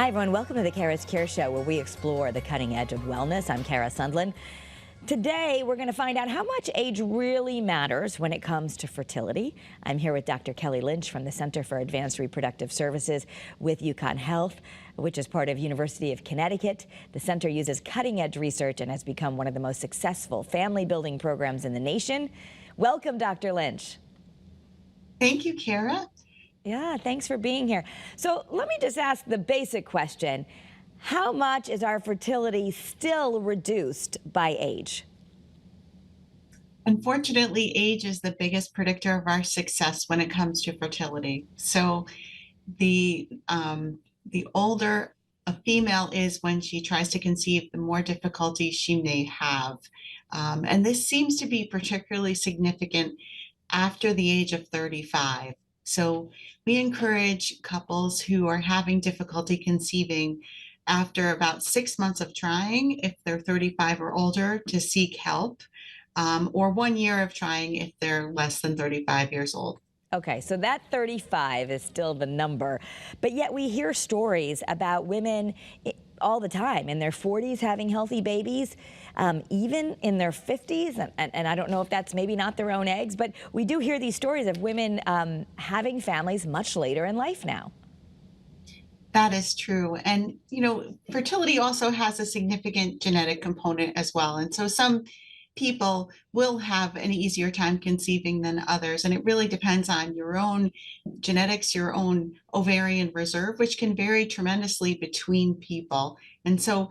Hi, everyone. Welcome to the Kara's Cure Show, where we explore the cutting edge of wellness. I'm Kara Sundlin. Today, we're going to find out how much age really matters when it comes to fertility. I'm here with Dr. Kelly Lynch from the Center for Advanced Reproductive Services with UConn Health, which is part of University of Connecticut. The center uses cutting-edge research and has become one of the most successful family-building programs in the nation. Welcome, Dr. Lynch. Thank you, Kara. Yeah, thanks for being here. So let me just ask the basic question. How much is our fertility still reduced by age? Unfortunately, age is the biggest predictor of our success when it comes to fertility. So the older a female is when she tries to conceive, the more difficulty she may have. And this seems to be particularly significant after the age of 35. So we encourage couples who are having difficulty conceiving after about 6 months of trying, if they're 35 or older, to seek help, or 1 year of trying if they're less than 35 years old. Okay, so that 35 is still the number, but yet we hear stories about women all the time in their 40s having healthy babies, even in their 50s, and I don't know if that's maybe not their own eggs, but we do hear these stories of women having families much later in life now. That is true. And, fertility also has a significant genetic component as well. And so some people will have an easier time conceiving than others. And it really depends on your own genetics, your own ovarian reserve, which can vary tremendously between people. And so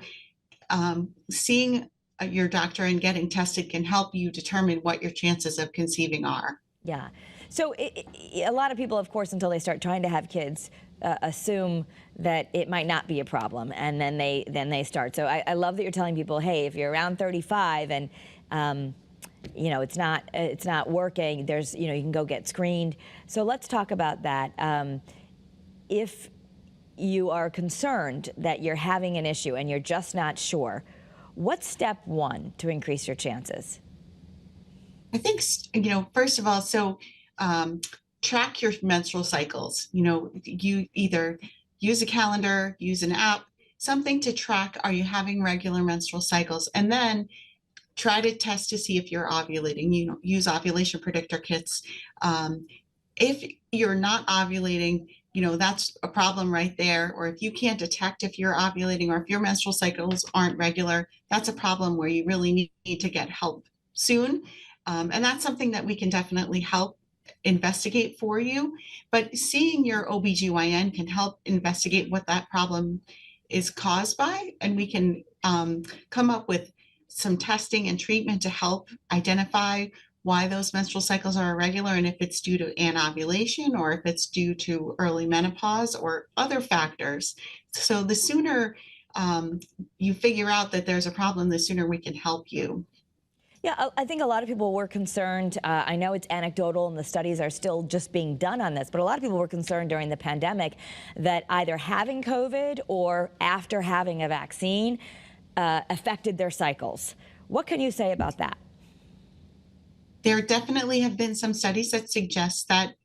seeing your doctor and getting tested can help you determine what your chances of conceiving are. Yeah. So a lot of people, of course, until they start trying to have kids, assume that it might not be a problem, and then they start. So I love that you're telling people, hey, if you're around 35 and it's not working, there's you can go get screened. So let's talk about that. If you are concerned that you're having an issue and you're just not sure, what's step one to increase your chances? I think first of all, track your menstrual cycles. You either use a calendar, use an app, something to track, are you having regular menstrual cycles? And then try to test to see if you're ovulating. Use ovulation predictor kits. If you're not ovulating, that's a problem right there. Or if you can't detect if you're ovulating or if your menstrual cycles aren't regular, that's a problem where you really need to get help soon. And that's something that we can definitely help investigate for you. But seeing your OBGYN can help investigate what that problem is caused by, and we can come up with some testing and treatment to help identify why those menstrual cycles are irregular, and if it's due to anovulation or if it's due to early menopause or other factors. So the sooner you figure out that there's a problem, the sooner we can help you. Yeah, I think a lot of people were concerned. I know it's anecdotal and the studies are still just being done on this, but a lot of people were concerned during the pandemic that either having COVID or after having a vaccine affected their cycles. What can you say about that? There definitely have been some studies that suggest that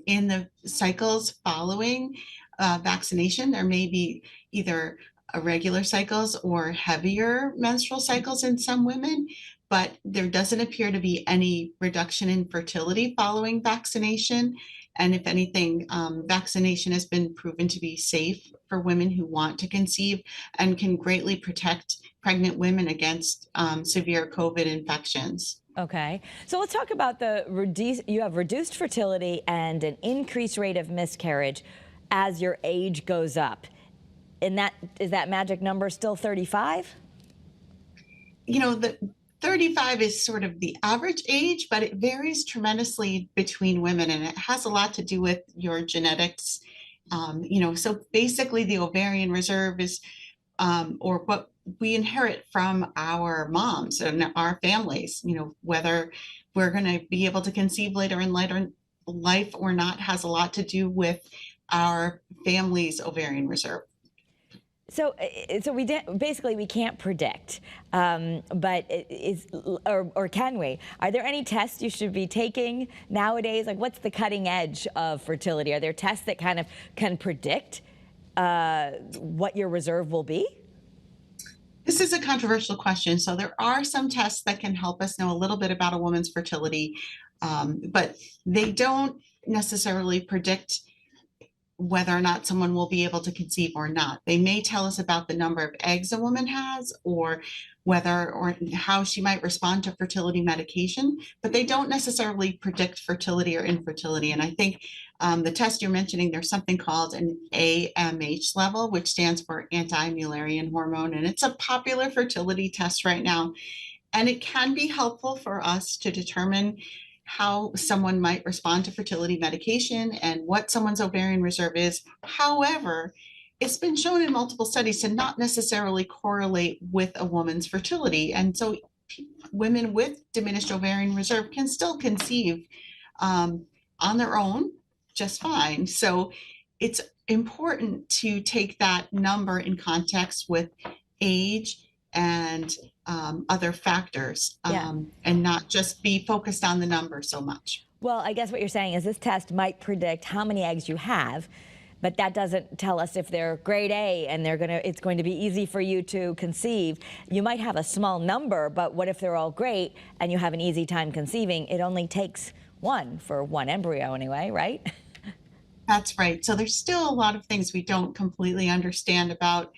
in the cycles following vaccination, there may be either irregular cycles or heavier menstrual cycles in some women, but there doesn't appear to be any reduction in fertility following vaccination. And if anything, vaccination has been proven to be safe for women who want to conceive and can greatly protect pregnant women against severe COVID infections. Okay, so let's talk about you have reduced fertility and an increased rate of miscarriage as your age goes up. And is that magic number still 35? The 35 is sort of the average age, but it varies tremendously between women, and it has a lot to do with your genetics. So basically the ovarian reserve is, or what we inherit from our moms and our families, whether we're going to be able to conceive later in life or not has a lot to do with our family's ovarian reserve. So we can't predict, but or can we? Are there any tests you should be taking nowadays? Like, what's the cutting edge of fertility? Are there tests that kind of can predict what your reserve will be? This is a controversial question. So there are some tests that can help us know a little bit about a woman's fertility, but they don't necessarily predict whether or not someone will be able to conceive or not. They may tell us about the number of eggs a woman has, or whether or how she might respond to fertility medication, but they don't necessarily predict fertility or infertility. And I think the test you're mentioning, there's something called an AMH level, which stands for anti-Mullerian hormone, and it's a popular fertility test right now. And it can be helpful for us to determine how someone might respond to fertility medication and what someone's ovarian reserve is. However, it's been shown in multiple studies to not necessarily correlate with a woman's fertility. And so women with diminished ovarian reserve can still conceive on their own just fine. So it's important to take that number in context with age and other factors, and not just be focused on the number so much. Well, I guess what you're saying is this test might predict how many eggs you have, but that doesn't tell us if they're grade A and it's going to be easy for you to conceive. You might have a small number, but what if they're all great and you have an easy time conceiving? It only takes one for one embryo anyway, right? That's right. So there's still a lot of things we don't completely understand about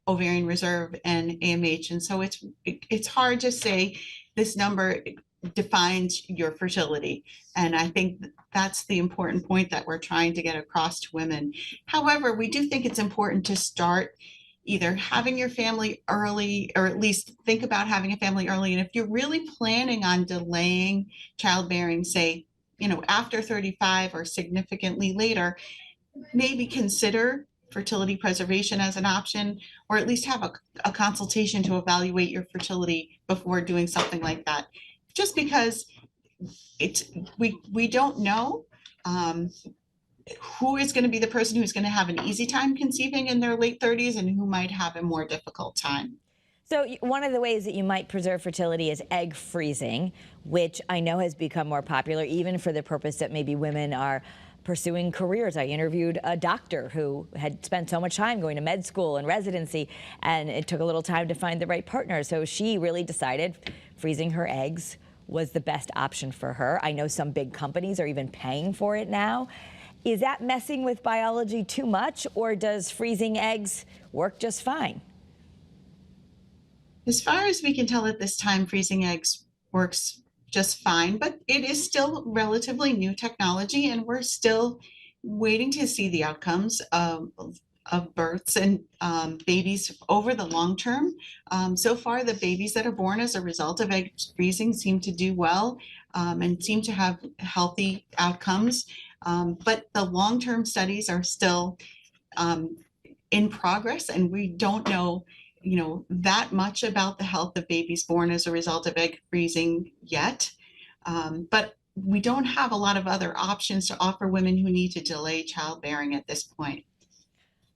ovarian reserve and AMH. And so it's hard to say this number defines your fertility. And I think that's the important point that we're trying to get across to women. However, we do think it's important to start either having your family early, or at least think about having a family early. And if you're really planning on delaying childbearing, say, after 35 or significantly later, maybe consider fertility preservation as an option, or at least have a consultation to evaluate your fertility before doing something like that. Just because we don't know who is going to be the person who's going to have an easy time conceiving in their late 30s and who might have a more difficult time. So one of the ways that you might preserve fertility is egg freezing, which I know has become more popular, even for the purpose that maybe women are pursuing careers. I interviewed a doctor who had spent so much time going to med school and residency, and it took a little time to find the right partner. So she really decided freezing her eggs was the best option for her. I know some big companies are even paying for it now. Is that messing with biology too much, or does freezing eggs work just fine? As far as we can tell at this time, freezing eggs works just fine, but it is still relatively new technology, and we're still waiting to see the outcomes of births and babies over the long term. So far, the babies that are born as a result of egg freezing seem to do well and seem to have healthy outcomes. But the long-term studies are still in progress, and we don't know that much about the health of babies born as a result of egg freezing yet. But we don't have a lot of other options to offer women who need to delay childbearing at this point.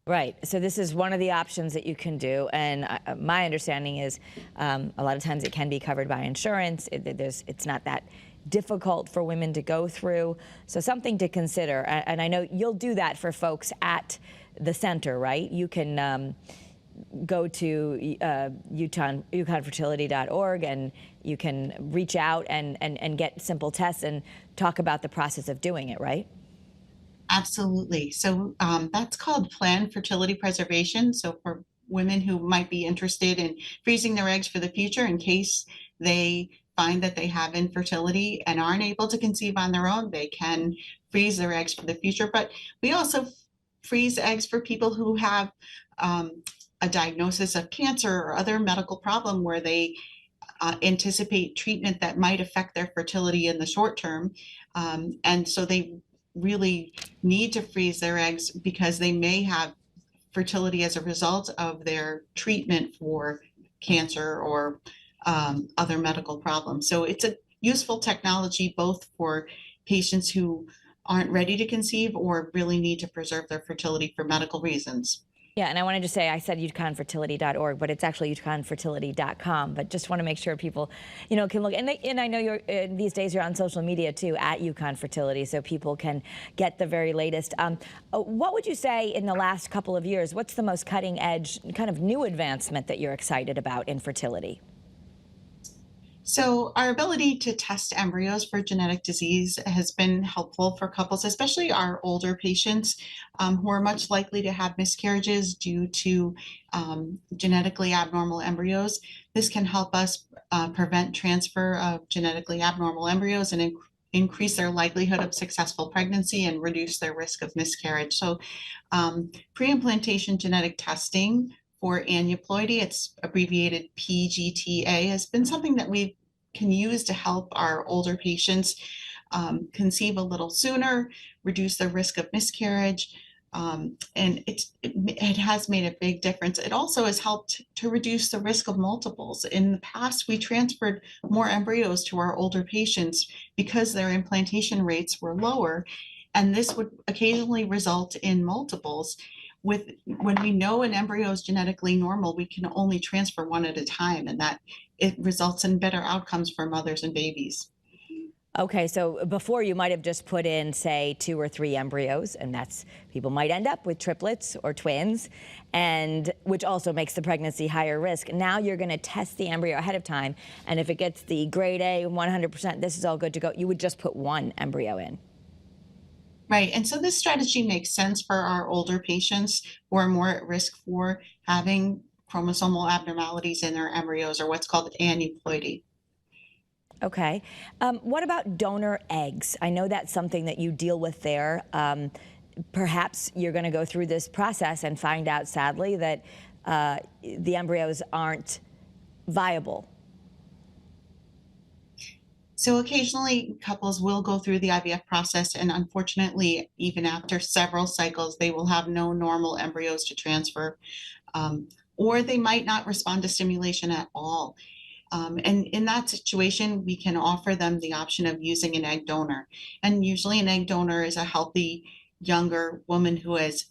Right. So this is one of the options that you can do. And my understanding is a lot of times it can be covered by insurance. It's not that difficult for women to go through. So something to consider. And I know you'll do that for folks at the center, right? You can go to UConnfertility.org, and you can reach out and get simple tests and talk about the process of doing it, right? Absolutely. So that's called planned fertility preservation. So for women who might be interested in freezing their eggs for the future in case they find that they have infertility and aren't able to conceive on their own, they can freeze their eggs for the future. But we also freeze eggs for people who have a diagnosis of cancer or other medical problem where they anticipate treatment that might affect their fertility in the short term. And so they really need to freeze their eggs because they may have fertility as a result of their treatment for cancer or other medical problems. So it's a useful technology both for patients who aren't ready to conceive or really need to preserve their fertility for medical reasons. Yeah, and I wanted to say I said UConnfertility.org, but it's actually UConnfertility.com. But just want to make sure people, can look. And I know you're these days you're on social media too at UConn Fertility, so people can get the very latest. What would you say in the last couple of years? What's the most cutting edge kind of new advancement that you're excited about in fertility? So our ability to test embryos for genetic disease has been helpful for couples, especially our older patients who are much likely to have miscarriages due to genetically abnormal embryos. This can help us prevent transfer of genetically abnormal embryos and increase their likelihood of successful pregnancy and reduce their risk of miscarriage. So pre-implantation genetic testing for aneuploidy, it's abbreviated PGTA, has been something that we can use to help our older patients conceive a little sooner, reduce the risk of miscarriage, and it has made a big difference. It also has helped to reduce the risk of multiples. In the past, we transferred more embryos to our older patients because their implantation rates were lower, and this would occasionally result in multiples. When we know an embryo is genetically normal, we can only transfer one at a time, and that it results in better outcomes for mothers and babies. Okay, so before you might have just put in, say, 2 or 3 embryos, and people might end up with triplets or twins, and which also makes the pregnancy higher risk. Now you're going to test the embryo ahead of time, and if it gets the grade A, 100%, this is all good to go. You would just put 1 embryo in. Right. And so this strategy makes sense for our older patients who are more at risk for having chromosomal abnormalities in their embryos, or what's called aneuploidy. Okay. What about donor eggs? I know that's something that you deal with there. Perhaps you're going to go through this process and find out, sadly, that the embryos aren't viable. So occasionally couples will go through the IVF process, and unfortunately, even after several cycles, they will have no normal embryos to transfer, or they might not respond to stimulation at all. And in that situation, we can offer them the option of using an egg donor. And usually an egg donor is a healthy younger woman who has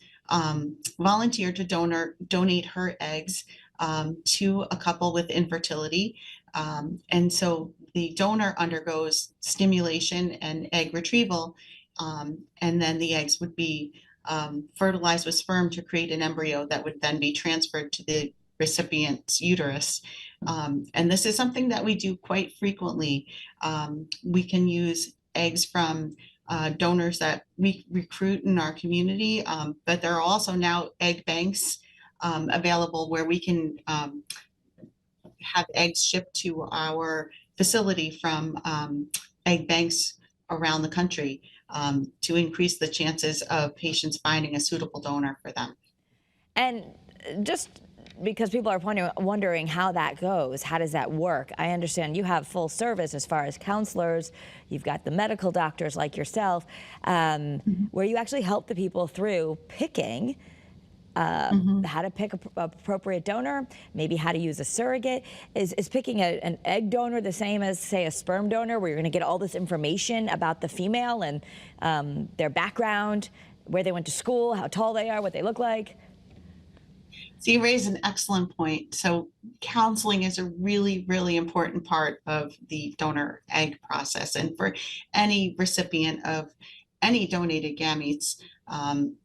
volunteered to donate her eggs to a couple with infertility. And so the donor undergoes stimulation and egg retrieval, and then the eggs would be fertilized with sperm to create an embryo that would then be transferred to the recipient's uterus. And this is something that we do quite frequently. We can use eggs from donors that we recruit in our community, but there are also now egg banks available where we can have eggs shipped to our facility from egg banks around the country to increase the chances of patients finding a suitable donor for them. And just because people are wondering how that goes, how does that work? I understand you have full service as far as counselors. You've got the medical doctors like yourself, where you actually help the people through picking how to pick an appropriate donor, maybe how to use a surrogate. Is picking an egg donor the same as, say, a sperm donor, where you're going to get all this information about the female and their background, where they went to school, how tall they are, what they look like? So you raise an excellent point. So counseling is a really, really important part of the donor egg process. And for any recipient of any donated gametes,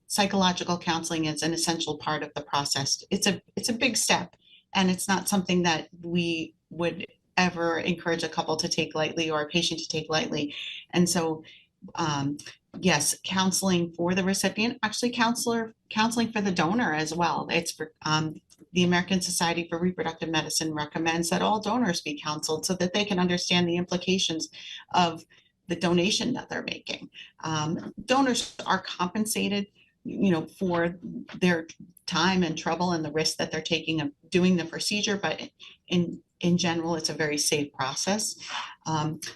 psychological counseling is an essential part of the process. It's a big step, and it's not something that we would ever encourage a couple to take lightly or a patient to take lightly. And so yes, counseling for the recipient, actually counseling for the donor as well. It's for the American Society for Reproductive Medicine recommends that all donors be counseled so that they can understand the implications of the donation that they're making. Donors are compensated, for their time and trouble and the risk that they're taking of doing the procedure, but in general, it's a very safe process.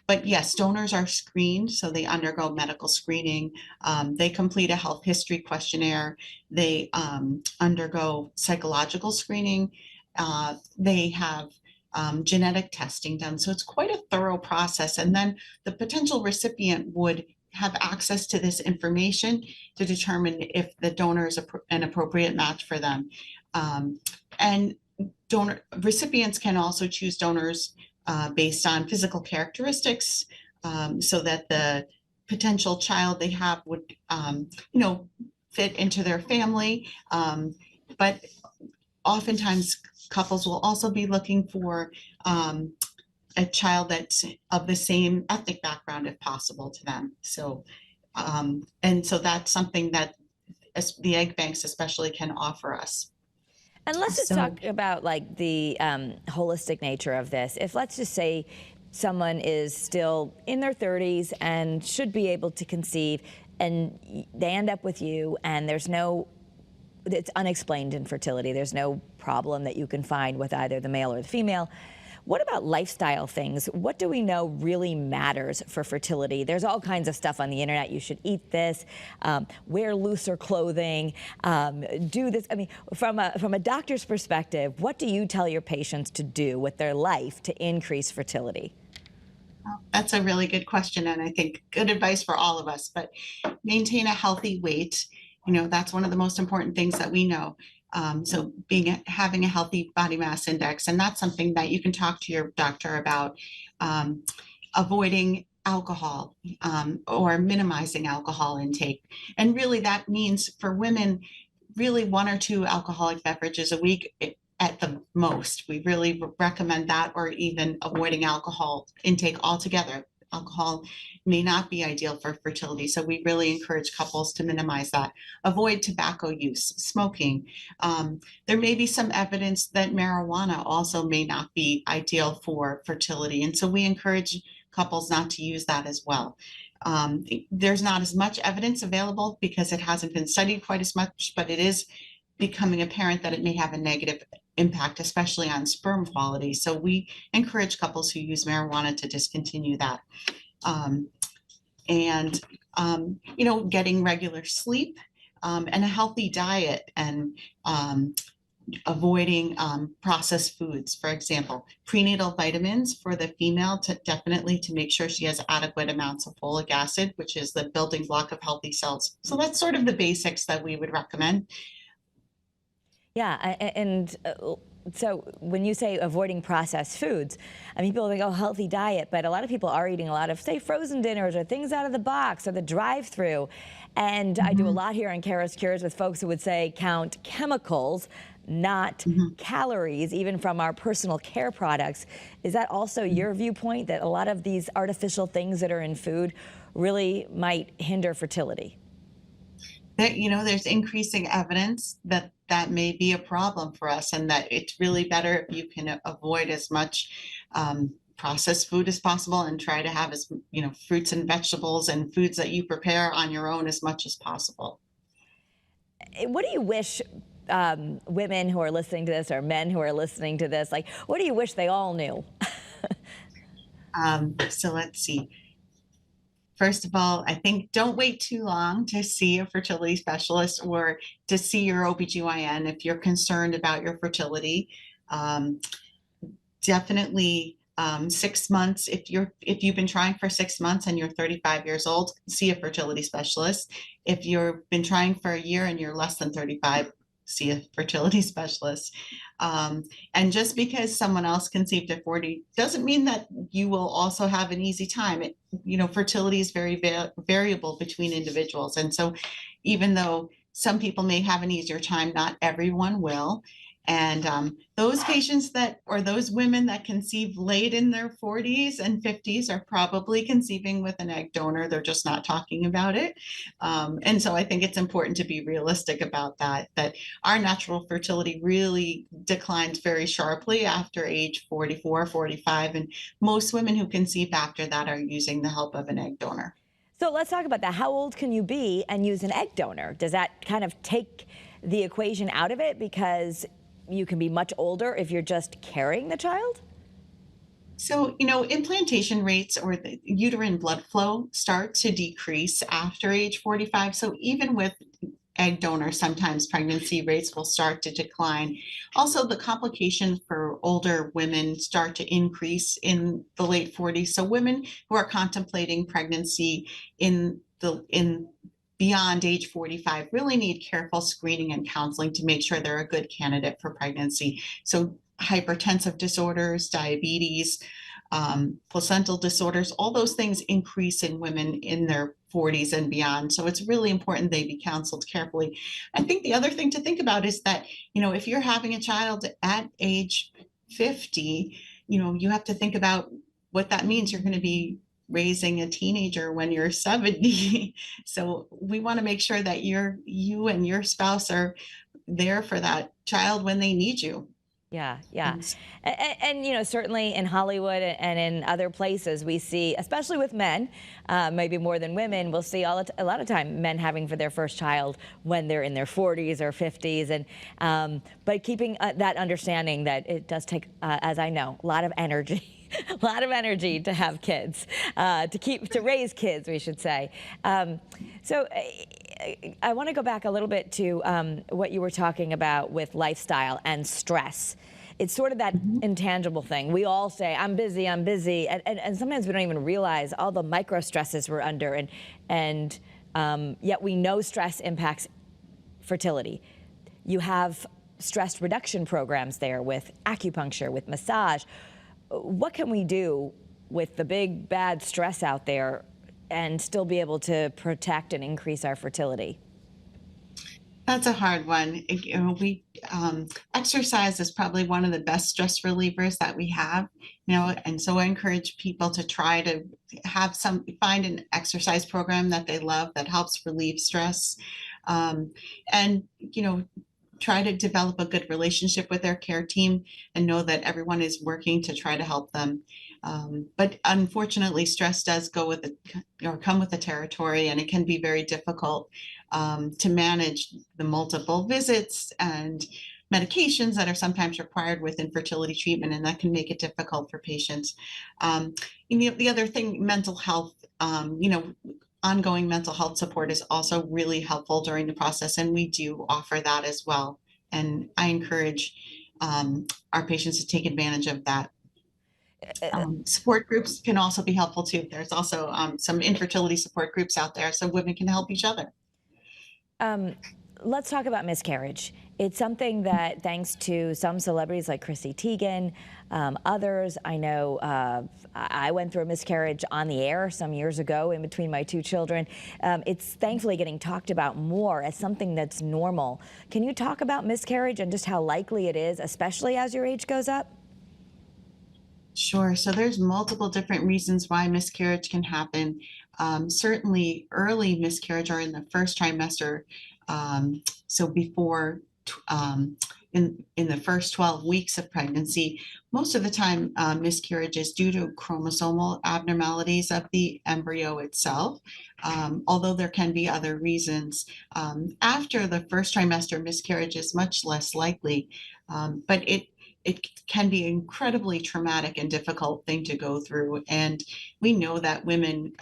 But yes, donors are screened, so they undergo medical screening. They complete a health history questionnaire. They undergo psychological screening. They have genetic testing done. So it's quite a thorough process. And then the potential recipient would have access to this information to determine if the donor is an appropriate match for them. And donor recipients can also choose donors based on physical characteristics, so that the potential child they have would, fit into their family. But oftentimes, couples will also be looking for a child that's of the same ethnic background if possible to them. So, and so that's something that the egg banks especially can offer us. And let's just So, talk about like the holistic nature of this. If let's just say someone is still in their 30s and should be able to conceive, and they end up with you, and it's unexplained infertility. There's no problem that you can find with either the male or the female. What about lifestyle things? What do we know really matters for fertility? There's all kinds of stuff on the internet. You should eat this, wear looser clothing, do this. I mean, from a doctor's perspective, what do you tell your patients to do with their life to increase fertility? that's a really good question, and I think good advice for all of us. But maintain a healthy weight. That's one of the most important things that we know. So having a healthy body mass index, and that's something that you can talk to your doctor about. Avoiding alcohol, or minimizing alcohol intake. And really that means for women, really 1 or 2 alcoholic beverages a week at the most. We really recommend that, or even avoiding alcohol intake altogether. Alcohol may not be ideal for fertility, so we really encourage couples to minimize that. Avoid tobacco use, smoking. There may be some evidence that marijuana also may not be ideal for fertility, and so we encourage couples not to use that as well. There's not as much evidence available because it hasn't been studied quite as much, but it is becoming apparent that it may have a negative impact, especially on sperm quality. So we encourage couples who use marijuana to discontinue that. And getting regular sleep, and a healthy diet, and avoiding processed foods. For example, prenatal vitamins for the female, definitely to make sure she has adequate amounts of folic acid, which is the building block of healthy cells. So that's sort of the basics that we would recommend. Yeah, and so when you say avoiding processed foods, I mean, people think, oh, healthy diet, but a lot of people are eating a lot of, say, frozen dinners or things out of the box or the drive-through. And I do a lot here on CURES with folks who would say count chemicals, not calories, even from our personal care products. Is that also your viewpoint, that a lot of these artificial things that are in food really might hinder fertility? There's increasing evidence that that may be a problem for us, and that it's really better if you can avoid as much processed food as possible, and try to have fruits and vegetables and foods that you prepare on your own as much as possible. What do you wish women who are listening to this, or men who are listening to this, like, what do you wish they all knew? So let's see. First of all, I think don't wait too long to see a fertility specialist or to see your OBGYN if you're concerned about your fertility. Definitely 6 months. If you've been trying for 6 months and you're 35 years old, see a fertility specialist. If you've been trying for a year and you're less than 35, see a fertility specialist. And just because someone else conceived at 40 doesn't mean that you will also have an easy time. Fertility is very variable between individuals. And so even though some people may have an easier time, not everyone will. And those patients or those women that conceive late in their 40s and 50s are probably conceiving with an egg donor. They're just not talking about it. And so I think it's important to be realistic about that our natural fertility really declines very sharply after age 44, 45. And most women who conceive after that are using the help of an egg donor. So let's talk about that. How old can you be and use an egg donor? Does that kind of take the equation out of it, because you can be much older if you're just carrying the child? So, implantation rates or the uterine blood flow start to decrease after age 45. So even with egg donors, sometimes pregnancy rates will start to decline. Also, the complications for older women start to increase in the late 40s. So women who are contemplating pregnancy in beyond age 45 really need careful screening and counseling to make sure they're a good candidate for pregnancy. So hypertensive disorders, diabetes, placental disorders, all those things increase in women in their 40s and beyond. So it's really important they be counseled carefully. I think the other thing to think about is that, if you're having a child at age 50, you have to think about what that means. You're going to be raising a teenager when you're 70. So we want to make sure that you and your spouse are there for that child when they need you. Yeah, yeah. And And certainly in Hollywood and in other places, we see, especially with men, maybe more than women, we'll see a lot of time men having for their first child when they're in their 40s or 50s. And but keeping that understanding that it does take, as I know, a lot of energy. A lot of energy to have kids, to raise kids, we should say. So I want to go back a little bit to what you were talking about with lifestyle and stress. It's sort of that intangible thing. We all say, I'm busy, and sometimes we don't even realize all the micro stresses we're under, and yet we know stress impacts fertility. You have stress reduction programs there with acupuncture, with massage. What can we do with the big bad stress out there and still be able to protect and increase our fertility? that's a hard one. Exercise is probably one of the best stress relievers that we have, and so I encourage people to try to find an exercise program that they love that helps relieve stress, and try to develop a good relationship with their care team and know that everyone is working to try to help them. But unfortunately, stress does come with the territory, and it can be very difficult to manage the multiple visits and medications that are sometimes required with infertility treatment, and that can make it difficult for patients. The other thing, mental health, ongoing mental health support is also really helpful during the process, and we do offer that as well. And I encourage our patients to take advantage of that. Support groups can also be helpful too. There's also some infertility support groups out there so women can help each other. Let's talk about miscarriage. It's something that, thanks to some celebrities like Chrissy Teigen, others, I know I went through a miscarriage on the air some years ago in between my two children. It's thankfully getting talked about more as something that's normal. Can you talk about miscarriage and just how likely it is, especially as your age goes up? Sure. So there's multiple different reasons why miscarriage can happen. Certainly early miscarriage or in the first trimester. So before in the first 12 weeks of pregnancy, most of the time miscarriage is due to chromosomal abnormalities of the embryo itself, although there can be other reasons. After the first trimester, miscarriage is much less likely, but it can be an incredibly traumatic and difficult thing to go through. And we know that women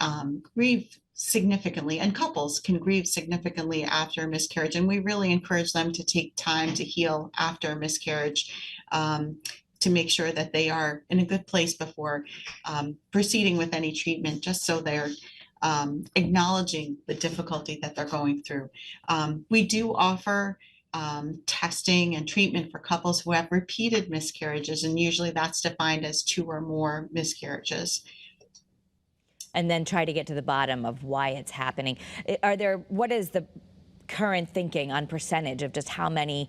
grieve significantly, and couples can grieve significantly after miscarriage. And we really encourage them to take time to heal after miscarriage, to make sure that they are in a good place before proceeding with any treatment, just so they're acknowledging the difficulty that they're going through. We do offer testing and treatment for couples who have repeated miscarriages, and usually that's defined as 2 or more miscarriages. And then try to get to the bottom of why it's happening. What is the current thinking on percentage of just how many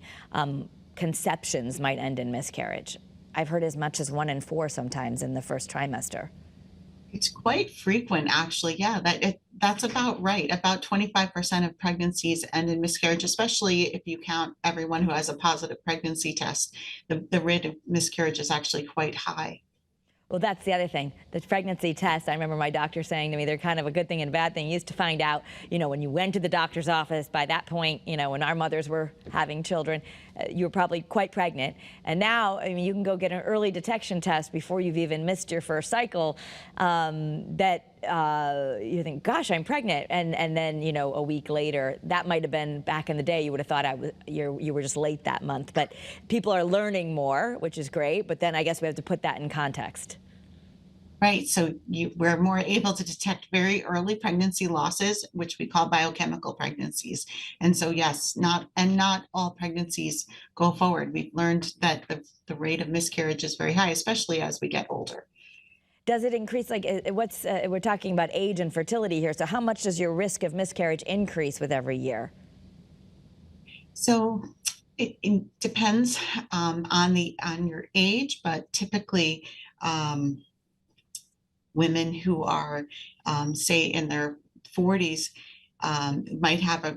conceptions might end in miscarriage? I've heard as much as 1 in 4 sometimes in the first trimester. It's quite frequent, actually. Yeah, that's about right. About 25% of pregnancies end in miscarriage, especially if you count everyone who has a positive pregnancy test. The rate of miscarriage is actually quite high. Well, that's the other thing. The pregnancy tests, I remember my doctor saying to me, they're kind of a good thing and a bad thing. You used to find out, when you went to the doctor's office, by that point, when our mothers were having children, you were probably quite pregnant. And now, you can go get an early detection test before you've even missed your first cycle, that you think, gosh, I'm pregnant, and then a week later, that might have been back in the day. You would have thought you were just late that month. But people are learning more, which is great. But then I guess we have to put that in context. Right. So we're more able to detect very early pregnancy losses, which we call biochemical pregnancies. And so, yes, not all pregnancies go forward. We've learned that the rate of miscarriage is very high, especially as we get older. Does it increase, like, we're talking about age and fertility here. So how much does your risk of miscarriage increase with every year? So it depends on your age, but typically, women who are, say, in their 40s might have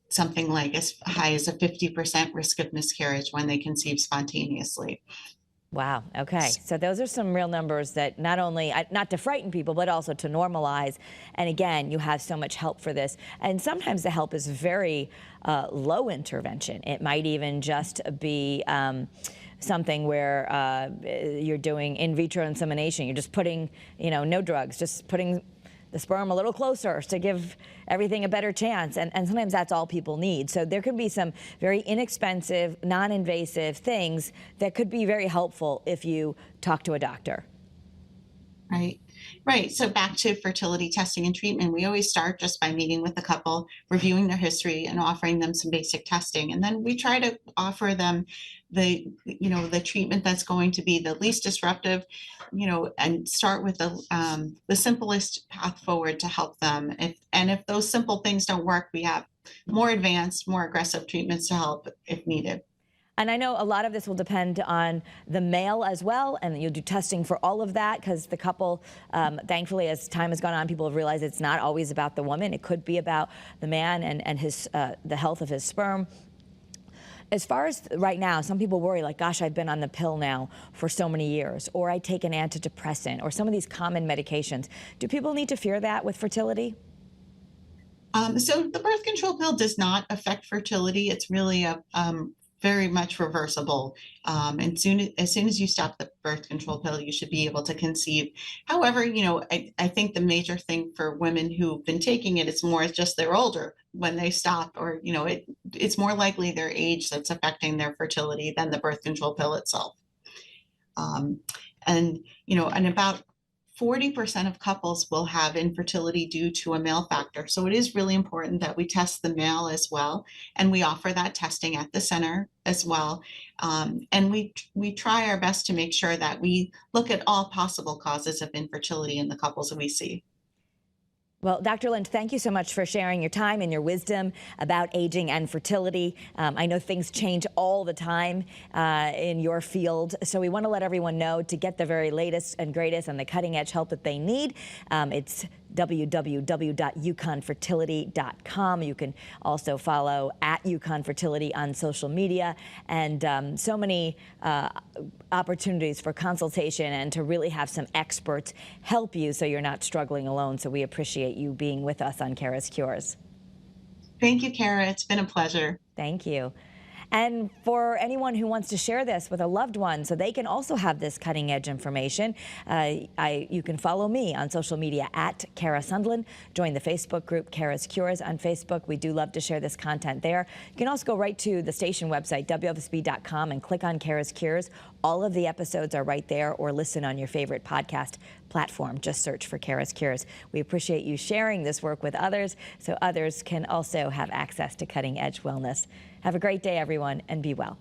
something like as high as a 50% risk of miscarriage when they conceive spontaneously. Wow. Okay. So those are some real numbers that not only, not to frighten people, but also to normalize. And again, you have so much help for this. And sometimes the help is very low intervention. It might even just be something where you're doing in vitro insemination. You're just putting, no drugs, just putting the sperm a little closer to give everything a better chance. And sometimes that's all people need. So there could be some very inexpensive, non-invasive things that could be very helpful if you talk to a doctor. Right. Right. So back to fertility testing and treatment, we always start just by meeting with the couple, reviewing their history and offering them some basic testing. And then we try to offer them the treatment that's going to be the least disruptive, and start with the simplest path forward to help them. If those simple things don't work, we have more advanced, more aggressive treatments to help if needed. And I know a lot of this will depend on the male as well, and you'll do testing for all of that because the couple, thankfully, as time has gone on, people have realized it's not always about the woman. It could be about the man and his the health of his sperm. As far as right now, some people worry like, gosh, I've been on the pill now for so many years, or I take an antidepressant, or some of these common medications. Do people need to fear that with fertility? So the birth control pill does not affect fertility. It's really very much reversible. And as soon as you stop the birth control pill, you should be able to conceive. However, I think the major thing for women who've been taking it is more just they're older when they stop, or, it's more likely their age that's affecting their fertility than the birth control pill itself. And about 40% of couples will have infertility due to a male factor. So it is really important that we test the male as well. And we offer that testing at the center as well. And we try our best to make sure that we look at all possible causes of infertility in the couples that we see. Well, Dr. Lynch, thank you so much for sharing your time and your wisdom about aging and fertility. I know things change all the time in your field, so we want to let everyone know to get the very latest and greatest and the cutting edge help that they need. It's www.yukonfertility.com. You can also follow @yukonfertility on social media, and so many opportunities for consultation and to really have some experts help you so you're not struggling alone. So we appreciate you being with us on Kara's Cures. Thank you, Kara. It's been a pleasure. Thank you. And for anyone who wants to share this with a loved one so they can also have this cutting edge information, you can follow me on social media @Kara Sundlin. Join the Facebook group Kara's Cures on Facebook. We do love to share this content there. You can also go right to the station website, WFSB.com, and click on Kara's Cures. All of the episodes are right there, or listen on your favorite podcast platform. Just search for Kara's Cures. We appreciate you sharing this work with others so others can also have access to cutting edge wellness. Have a great day, everyone, and be well.